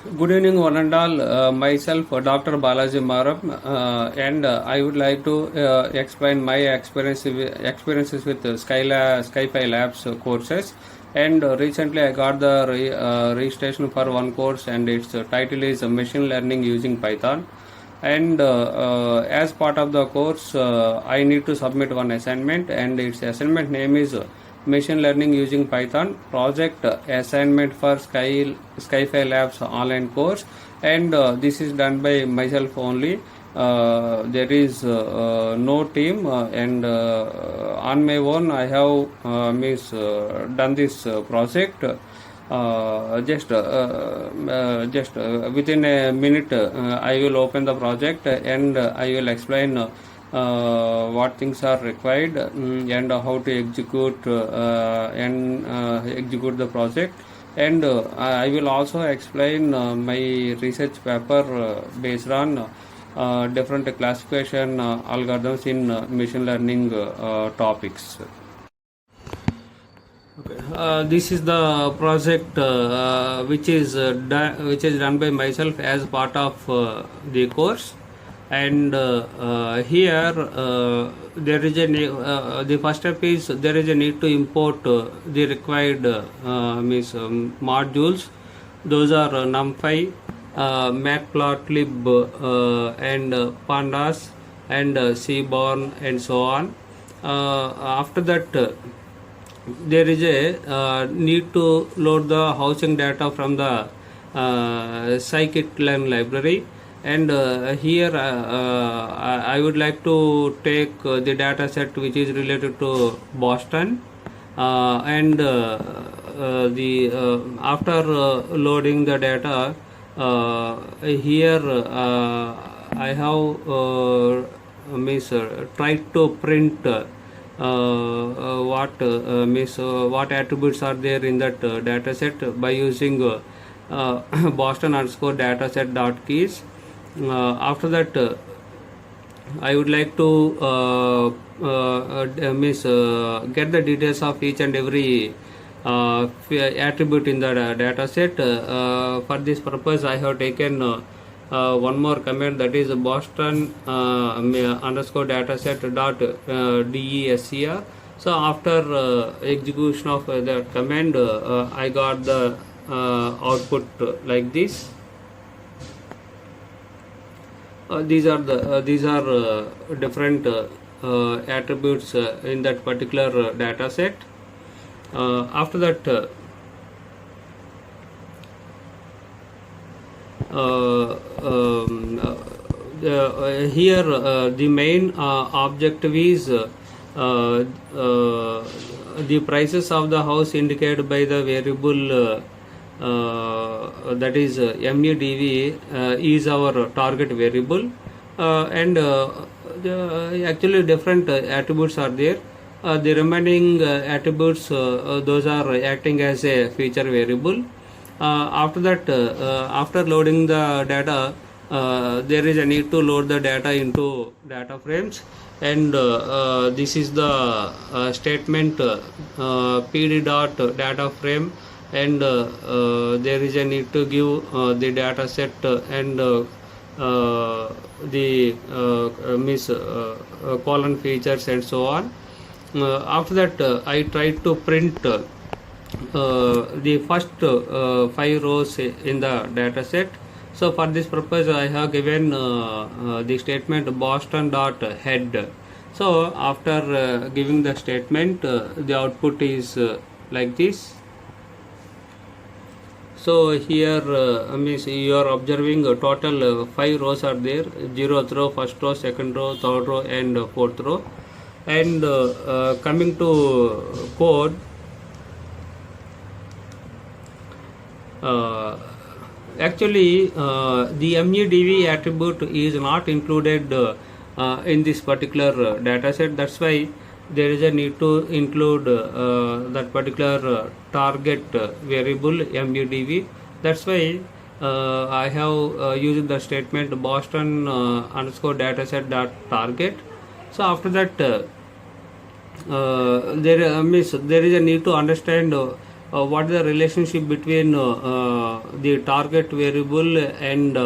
Good evening, one and all. Myself, Dr. Balaji Maram, and I would like to explain my experiences with Skyfi Labs courses. And recently, I got the registration for one course, and its title is Machine Learning Using Python. And as part of the course, I need to submit one assignment, and its assignment name is Machine Learning Using Python Project Assignment for Skyfi Labs online course. And this is done by myself only. There is no team, and on my own I have done this project. Just within a minute, I will open the project, and I will explain what things are required, and how to execute execute the project. And I will also explain my research paper based on different classification algorithms in machine learning topics. Okay. This is the project which is done by myself as part of the course. And here there is the first step is there is a need to import the required modules. Those are NumPy, Matplotlib, and Pandas, and Seaborn, and so on. After that, there is a need to load the housing data from the scikit-learn library. And here I would like to take the data set which is related to Boston. And after loading the data, here I have tried to print what attributes are there in that data set by using Boston underscore dataset dot keys. After that, I would like to get the details of each and every attribute in the data set. For this purpose, I have taken one more command, that is Boston underscore dataset dot descr. So after execution of that command, I got the output like this. These are different attributes in that particular data set. After that, here the main objective is the prices of the house indicated by the variable that is MUDV is our target variable. And actually different attributes are there. The remaining attributes, those are acting as a feature variable. After that, after loading the data, there is a need to load the data into data frames. And this is the statement pd dot data frame. And there is a need to give the data set and the column features and so on. After that, I tried to print the first 5 rows in the data set. So for this purpose, I have given the statement Boston dot head. So after giving the statement, the output is like this. So here you are observing total 5 rows are there: 0th row, 1st row, 2nd row, 3rd row, and 4th row. And coming to code, actually the MUDV attribute is not included in this particular data set. That's why there is a need to include that particular target variable MUDV. That's why I have used the statement Boston underscore dataset dot target. So after that, there is a need to understand what is the relationship between the target variable and